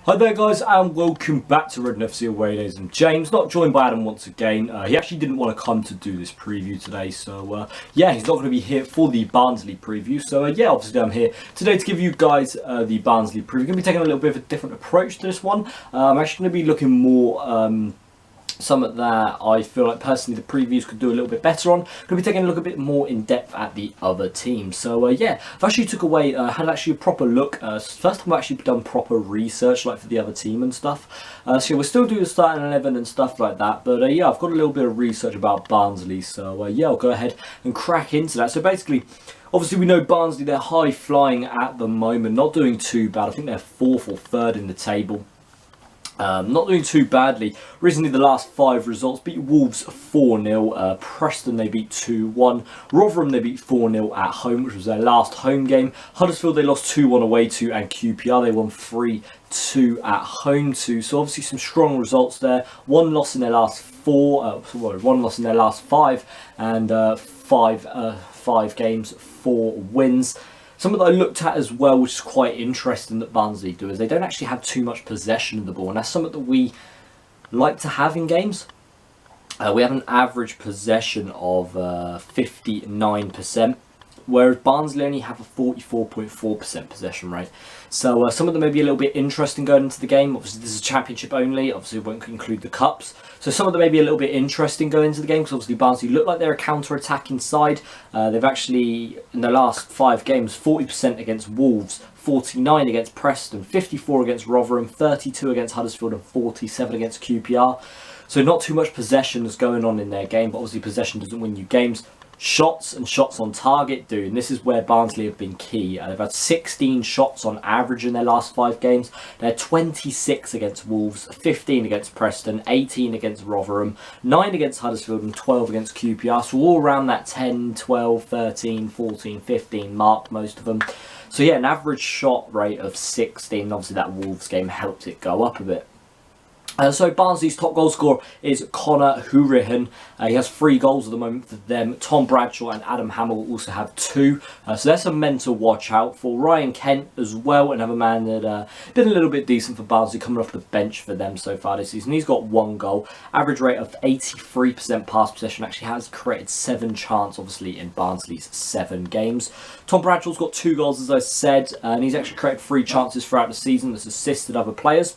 Hi there guys and welcome back to Red FC Away Days. I'm James, not joined by Adam once again. He actually didn't want to come to do this preview today, so yeah, he's not going to be here for the Barnsley preview. So yeah, obviously I'm here today to give you guys the Barnsley preview. I'm going to be taking a little bit of a different approach to this one. I'm actually going to be looking more something that I feel like personally the previews could do a little bit better on. Going to be taking a look a bit more in depth at the other teams. So yeah, I've actually took away, had actually a proper look. First time I've actually done proper research like for the other team and stuff. So yeah, we'll still do the starting 11 and stuff like that. But yeah, I've got a little bit of research about Barnsley. So yeah, I'll go ahead and crack into that. So basically, obviously we know Barnsley, they're high flying at the moment, not doing too bad. I think they're 4th or 3rd in the table. Not doing too badly. Recently, the last 5 results: beat Wolves 4-0, Preston they beat 2-1, Rotherham they beat 4-0 at home, which was their last home game. Huddersfield they lost 2-1 away to, and QPR they won 3-2 at home to. So obviously some strong results there. One loss in their last 5, and five games, 4 wins. Something that I looked at as well, which is quite interesting that Barnsley do, is they don't actually have too much possession of the ball, and that's something that we like to have in games. We have an average possession of 59%, whereas Barnsley only have a 44.4% possession rate. So some of them may be a little bit interesting going into the game. Obviously, this is a championship only. Obviously, it won't include the cups. So some of them may be a little bit interesting going into the game, because obviously Barnsley look like they're a counter-attacking side. They've actually, in the last 5 games, 40% against Wolves, 49 against Preston, 54 against Rotherham, 32 against Huddersfield, and 47 against QPR. So not too much possession is going on in their game, but obviously possession doesn't win you games. Shots and shots on target do, and this is where Barnsley have been key. They've had 16 shots on average in their last 5 games. They're 26 against Wolves, 15 against Preston, 18 against Rotherham, 9 against Huddersfield, and 12 against QPR. So all around that 10, 12, 13, 14, 15 mark, most of them. So yeah, an average shot rate of 16. Obviously that Wolves game helped it go up a bit. So Barnsley's top goal scorer is Conor Hourihane. He has 3 goals at the moment for them. Tom Bradshaw and Adam Hamill also have 2. So that's a men to watch out for. Ryan Kent as well, another man that been a little bit decent for Barnsley, coming off the bench for them so far this season. He's got 1 goal. Average rate of 83% pass possession. Actually has created 7 chances, obviously, in Barnsley's 7 games. Tom Bradshaw's got 2 goals, as I said, and he's actually created 3 chances throughout the season that's assisted other players.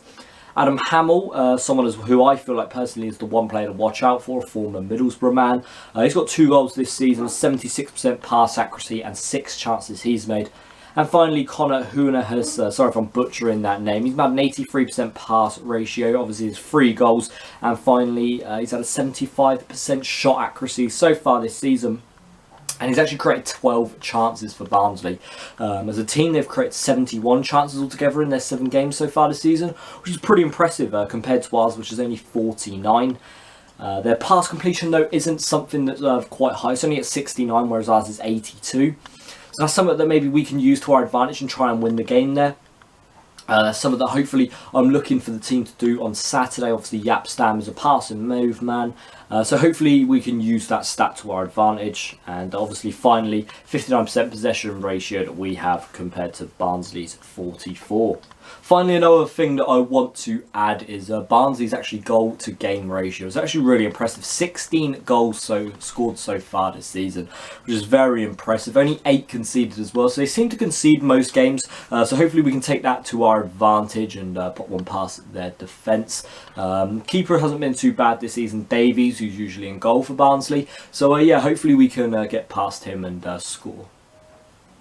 Adam Hamill, someone who I feel like personally is the one player to watch out for, a former Middlesbrough man. He's got 2 goals this season, 76% pass accuracy, and 6 chances he's made. And finally, Conor Hourihane, sorry if I'm butchering that name, he's had an 83% pass ratio, obviously he's 3 goals. And finally, he's had a 75% shot accuracy so far this season. And he's actually created 12 chances for Barnsley. As a team, they've created 71 chances altogether in their 7 games so far this season, which is pretty impressive compared to ours, which is only 49. Their pass completion, though, isn't something that's quite high. It's only at 69, whereas ours is 82. So that's something that maybe we can use to our advantage and try and win the game there. That's something that hopefully I'm looking for the team to do on Saturday. Obviously, Jaap Stam is a passing move man. So hopefully we can use that stat to our advantage. And obviously, finally, 59% possession ratio that we have compared to Barnsley's 44. Finally, another thing that I want to add is Barnsley's actually goal to game ratio. It's actually really impressive. 16 goals scored so far this season, which is very impressive. Only 8 conceded as well. So they seem to concede most games. So hopefully we can take that to our advantage and put one past their defence. Keeper hasn't been too bad this season. Davies, who's usually in goal for Barnsley. So yeah, hopefully we can get past him and score.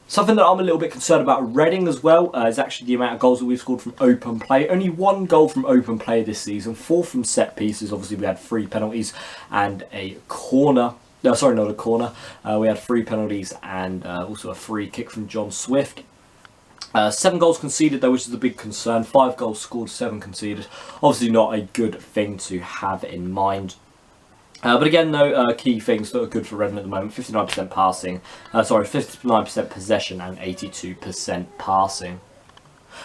Something that I'm a little bit concerned about Reading as well is actually the amount of goals that we've scored from open play. Only 1 goal from open play this season, 4 from set pieces. Obviously, we had 3 penalties and a corner. No, sorry, not a corner. We had 3 penalties and also a free kick from John Swift. 7 goals conceded, though, which is a big concern. 5 goals scored, 7 conceded. Obviously, not a good thing to have in mind. But again, though, key things that are good for Reading at the moment: 59% passing, 59% possession, and 82% passing.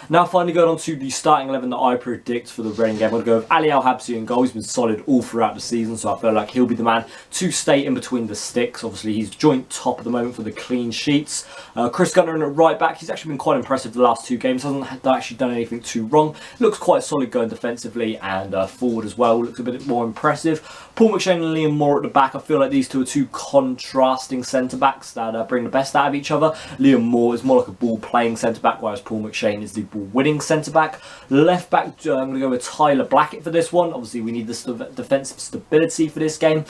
Now finally going on to the starting 11 that I predict for the Reading game. I'm going to go with Ali Al-Habsi in goal. He's been solid all throughout the season, so I feel like he'll be the man to stay in between the sticks. Obviously he's joint top at the moment for the clean sheets. Chris Gunner in at right back. He's actually been quite impressive the last 2 games. Hasn't actually done anything too wrong. Looks quite solid going defensively and forward as well. Looks a bit more impressive. Paul McShane and Liam Moore at the back. I feel like these two are 2 contrasting centre-backs that bring the best out of each other. Liam Moore is more like a ball-playing centre-back, whereas Paul McShane is the ball-winning centre-back. Left back, I'm going to go with Tyler Blackett for this one. Obviously, we need the defensive stability for this game.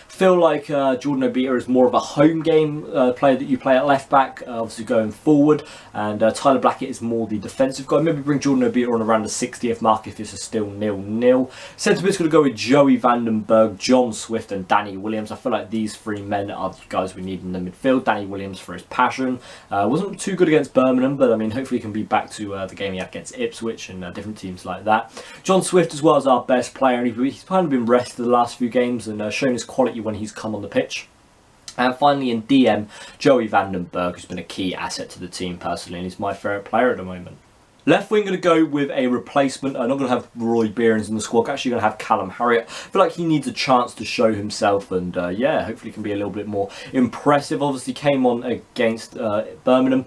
Feel like Jordan Obita is more of a home game player that you play at left back, obviously going forward, and Tyler Blackett is more the defensive guy. Maybe bring Jordan Obita on around the 60th mark if this is still 0-0. Centre mid's going to go with Joey Vandenberg, John Swift and Danny Williams. I feel like these 3 men are the guys we need in the midfield. Danny Williams for his passion. Wasn't too good against Birmingham, but I mean hopefully he can be back to the game he had against Ipswich and different teams like that. John Swift as well as our best player, and he's kind of been rested the last few games and shown his quality when he's come on the pitch. And finally in DM, Joey Vandenberg, who's been a key asset to the team personally, and he's my favourite player at the moment. Left wing going to go with a replacement. I'm not going to have Roy Behrens in the squad. Actually going to have Callum Harriott. I feel like he needs a chance to show himself and yeah, hopefully can be a little bit more impressive. Obviously came on against Birmingham.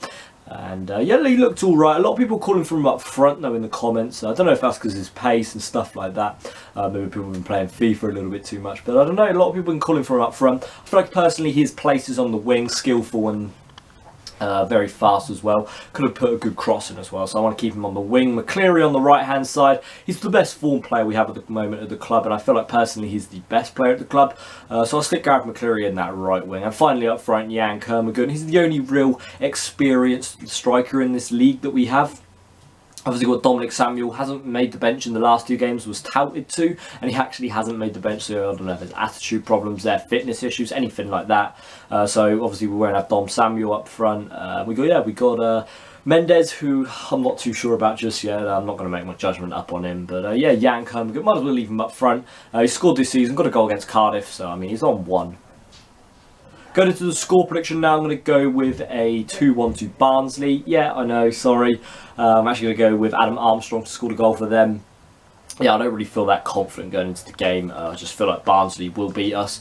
And yeah, he looked alright. A lot of people calling for him up front though in the comments. I don't know if that's because of his pace and stuff like that. Maybe people have been playing FIFA a little bit too much. But I don't know, a lot of people have been calling for him up front. I feel like personally his place is on the wing, skillful and very fast as well. Could have put a good cross in as well, so I want to keep him on the wing. McCleary on the right hand side. He's the best form player we have at the moment at the club, and I feel like personally he's the best player at the club, so I'll stick Gareth McCleary in that right wing. And finally up front, Jan Kermorgård. He's the only real experienced striker in this league that we have. Obviously got Dominic Samuel, hasn't made the bench in the last 2 games, was touted to, and he actually hasn't made the bench, so I don't know if there's attitude problems there, fitness issues, anything like that. So obviously we won't have Dom Samuel up front. We got Mendes, who I'm not too sure about just yet. I'm not going to make my judgment up on him, but yeah, Jan Kermorgård, might as well leave him up front. He scored this season, got a goal against Cardiff, so I mean he's on 1. Going into the score prediction now, I'm going to go with a 2-1 to Barnsley. Yeah, I know, sorry. I'm actually going to go with Adam Armstrong to score the goal for them. Yeah, I don't really feel that confident going into the game. I just feel like Barnsley will beat us.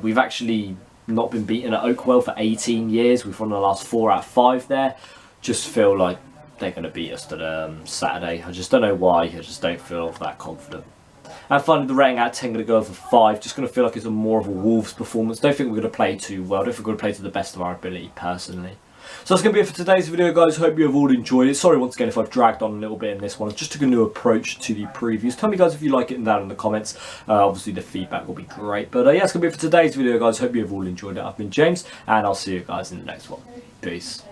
We've actually not been beaten at Oakwell for 18 years. We've won the last 4 out of 5 there. Just feel like they're going to beat us today, Saturday. I just don't know why. I just don't feel that confident. And finally, the rating out of 10 going to go over 5. Just going to feel like it's more of a Wolves performance. Don't think we're going to play too well. Don't think we're going to play to the best of our ability, personally. So that's going to be it for today's video, guys. Hope you have all enjoyed it. Sorry once again if I've dragged on a little bit in this one. I just took a new approach to the previews. Tell me, guys, if you like it down in the comments. Obviously, the feedback will be great. But yeah, that's going to be it for today's video, guys. Hope you have all enjoyed it. I've been James, and I'll see you guys in the next one. Peace.